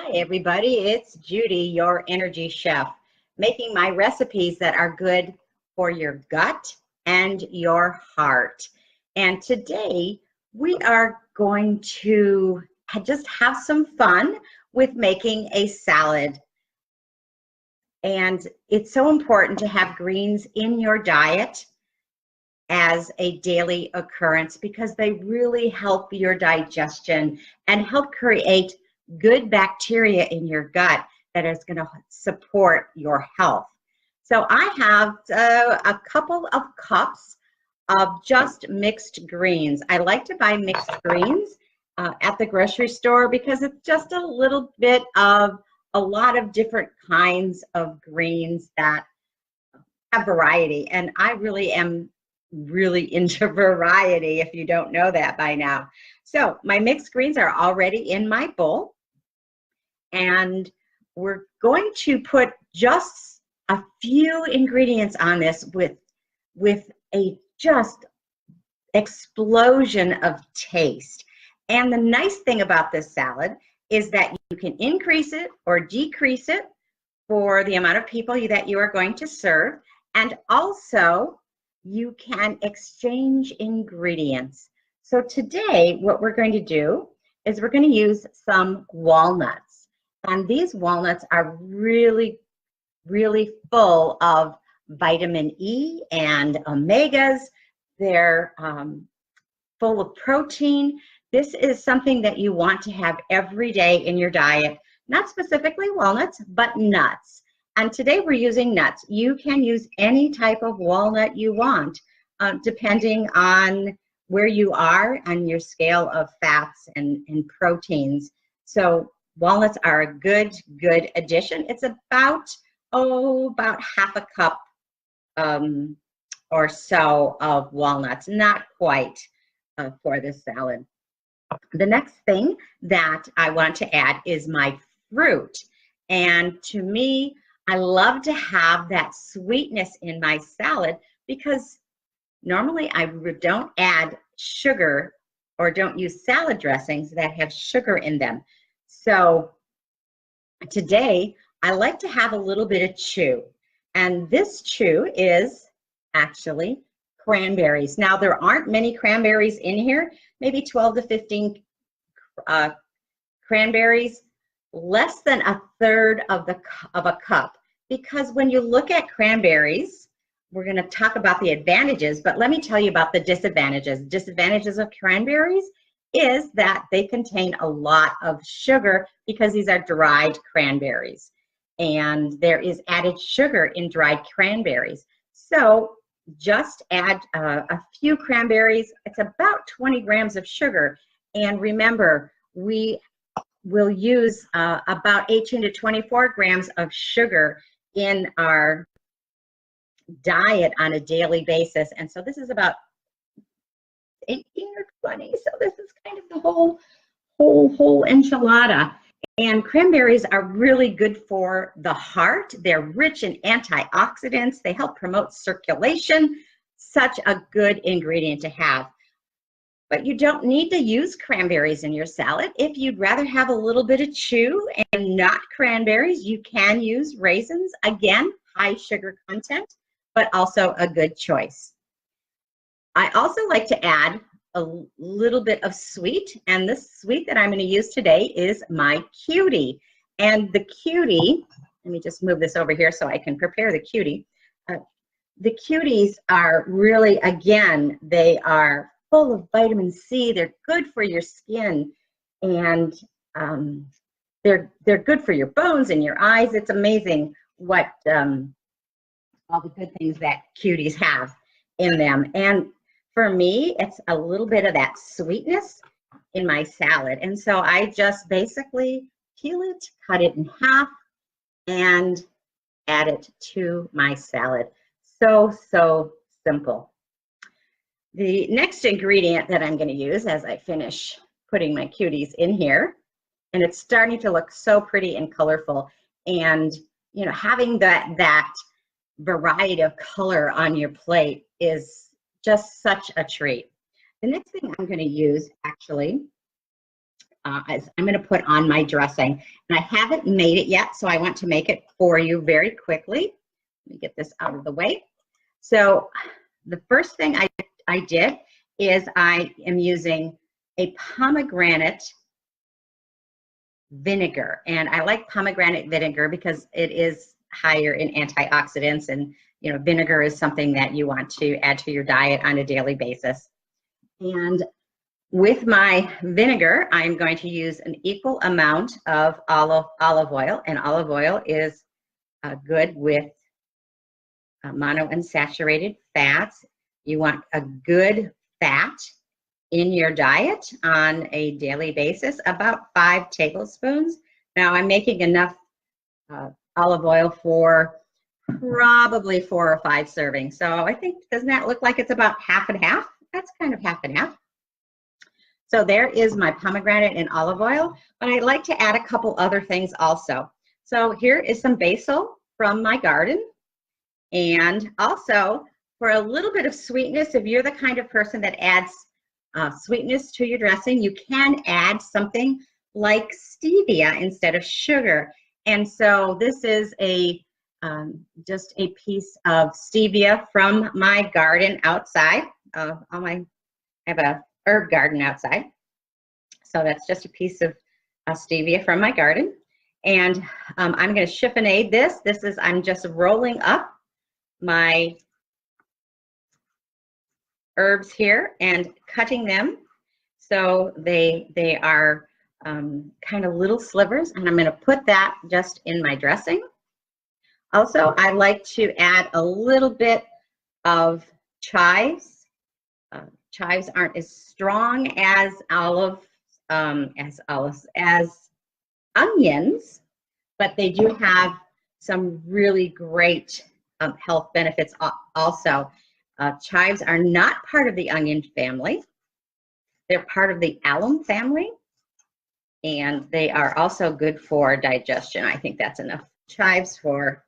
Hi everybody, it's Judy, your energy chef, making my recipes that are good for your gut and your heart. And today we are going to just have some fun with making a salad. And it's so important to have greens in your diet as a daily occurrence because they really help your digestion and help create good bacteria in your gut that is going to support your health. So I have a couple of cups of just mixed greens. I like to buy mixed greens at the grocery store because it's just a little bit of a lot of different kinds of greens that have variety. And I really am really into variety, if you don't know that by now. So my mixed greens are already in my bowl. And we're going to put just a few ingredients on this with a just explosion of taste. And the nice thing about this salad is that you can increase it or decrease it for the amount of people that you are going to serve. And also, you can exchange ingredients. So today, what we're going to do is we're going to use some walnuts. And these walnuts are really, really full of vitamin E and omegas. They're full of protein. This is something that you want to have every day in your diet, not specifically walnuts, but nuts. And today we're using nuts. You can use any type of walnut you want, depending on where you are on your scale of fats and proteins. So walnuts are a good addition. It's about half a cup or so of walnuts, not quite for this salad. The next thing that I want to add is my fruit. And to me, I love to have that sweetness in my salad because normally I don't add sugar or don't use salad dressings that have sugar in them. So today I like to have a little bit of chew. And this chew is actually cranberries. Now there aren't many cranberries in here, maybe 12 to 15 cranberries, less than a third of a cup. Because when you look at cranberries, we're going to talk about the advantages, but let me tell you about the disadvantages. Disadvantages of cranberries is that they contain a lot of sugar because these are dried cranberries. And there is added sugar in dried cranberries. So just add a few cranberries. It's about 20 grams of sugar. And remember, we will use about 18 to 24 grams of sugar in our diet on a daily basis. And so this is about 18 or 20. So this is kind of the whole enchilada. And cranberries are really good for the heart. They're rich in antioxidants. They help promote circulation. Such a good ingredient to have. But you don't need to use cranberries in your salad. If you'd rather have a little bit of chew and not cranberries, you can use raisins. Again, high sugar content, but also a good choice. I also like to add a little bit of sweet, and this sweet that I'm going to use today is my cutie. And the cutie, let me just move this over here so I can prepare the cutie. The cuties are really, again, they are full of vitamin C. They're good for your skin, and they're good for your bones and your eyes. It's amazing what all the good things that cuties have in them. And for me, it's a little bit of that sweetness in my salad. And so I just basically peel it, cut it in half, and add it to my salad. So simple. The next ingredient that I'm going to use as I finish putting my cuties in here, and it's starting to look so pretty and colorful, and you know, having that variety of color on your plate is just such a treat. The next thing I'm going to use actually as I'm going to put on my dressing. And I haven't made it yet, so I want to make it for you very quickly. Let me get this out of the way. So the first thing I did is I am using a pomegranate vinegar. And I like pomegranate vinegar because it is higher in antioxidants, and you know, vinegar is something that you want to add to your diet on a daily basis. And with my vinegar, I'm going to use an equal amount of olive oil, and olive oil is good with monounsaturated fats. You want a good fat in your diet on a daily basis, about 5 tablespoons. Now I'm making enough olive oil for probably 4 or 5 servings. So I think, doesn't that look like it's about half and half? That's kind of half and half. So there is my pomegranate and olive oil, but I'd like to add a couple other things also. So here is some basil from my garden. And also, for a little bit of sweetness, if you're the kind of person that adds sweetness to your dressing, you can add something like stevia instead of sugar. And so this is just a piece of stevia from my garden outside. I have a herb garden outside. So that's just a piece of stevia from my garden. And I'm going to chiffonade this. I'm just rolling up my herbs here and cutting them so they are kind of little slivers, and I'm going to put that just in my dressing. Also, I like to add a little bit of chives. Chives aren't as strong as onions, but they do have some really great health benefits also. Chives are not part of the onion family. They're part of the alum family, and they are also good for digestion. I think that's enough chives for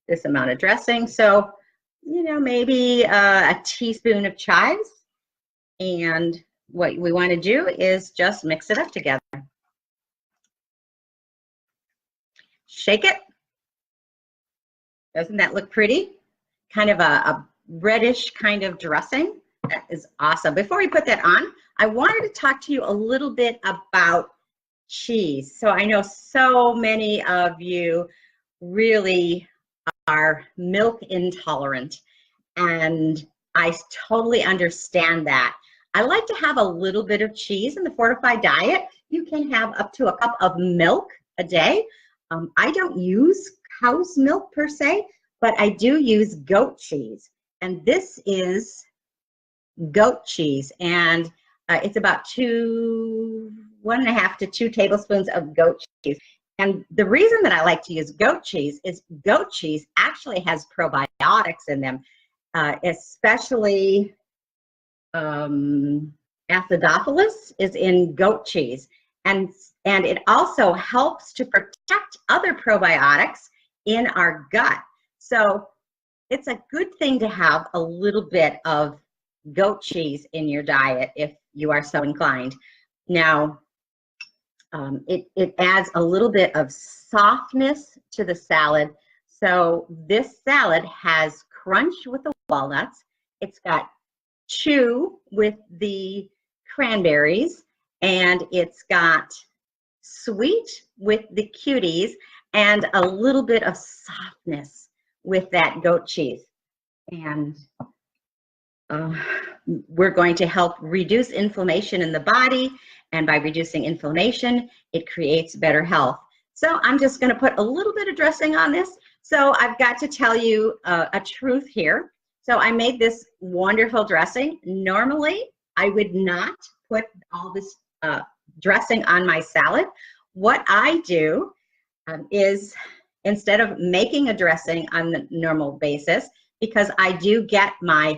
this amount of dressing. So, you know, maybe a teaspoon of chives. And what we want to do is just mix it up together. Shake it. Doesn't that look pretty? Kind of a reddish kind of dressing. That is awesome. Before we put that on, I wanted to talk to you a little bit about cheese. So I know so many of you really are milk intolerant, and I totally understand that. I like to have a little bit of cheese in the fortified diet. You can have up to a cup of milk a day. I don't use cow's milk per se, but I do use goat cheese. And this is goat cheese, and it's about 1.5 to 2 tablespoons of goat cheese. And the reason that I like to use goat cheese is goat cheese actually has probiotics in them, especially acidophilus is in goat cheese. And it also helps to protect other probiotics in our gut. So it's a good thing to have a little bit of goat cheese in your diet if you are so inclined. Now, it adds a little bit of softness to the salad. So this salad has crunch with the walnuts. It's got chew with the cranberries, and it's got sweet with the cuties, and a little bit of softness with that goat cheese. And we're going to help reduce inflammation in the body, and by reducing inflammation, it creates better health. So I'm just going to put a little bit of dressing on this. So I've got to tell you a truth here. So I made this wonderful dressing. Normally, I would not put all this dressing on my salad. What I do is, instead of making a dressing on the normal basis, because I do get my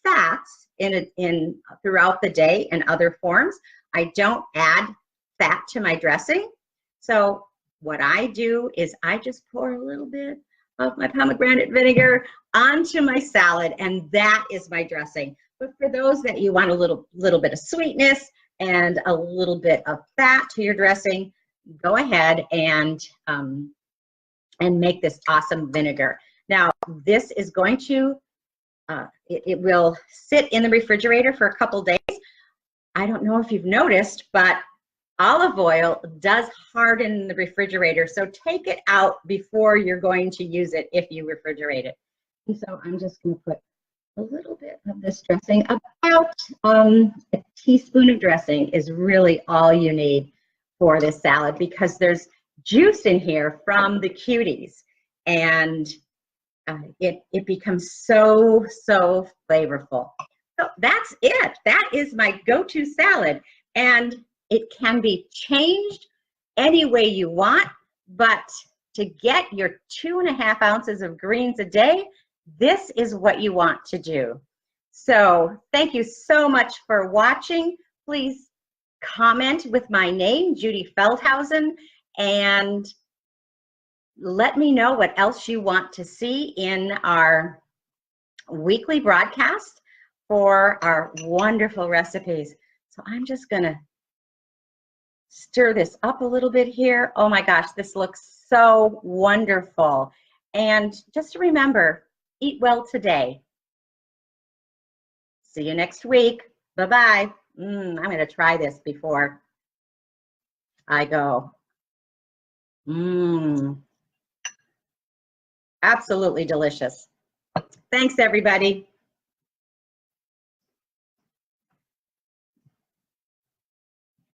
fats in throughout the day in other forms, I don't add fat to my dressing. So what I do is I just pour a little bit of my pomegranate vinegar onto my salad, and that is my dressing. But for those that you want a little bit of sweetness, and a little bit of fat to your dressing, go ahead and make this awesome vinegar. Now, this is going to, it will sit in the refrigerator for a couple days. I don't know if you've noticed, but olive oil does harden in the refrigerator, so take it out before you're going to use it if you refrigerate it. And so I'm just going to put a little bit of this dressing. About a teaspoon of dressing is really all you need for this salad, because there's juice in here from the cuties, and it becomes so flavorful. So that's it. That is my go-to salad, and it can be changed any way you want, but to get your 2.5 ounces of greens a day, this is what you want to do. So thank you so much for watching. Please comment with my name, Judy Feldhausen, and let me know what else you want to see in our weekly broadcast for our wonderful recipes. So I'm just gonna stir this up a little bit here. Oh my gosh, this looks so wonderful. And just remember, eat well today. See you next week. Bye-bye. I'm gonna try this before I go. Absolutely delicious. Thanks, everybody.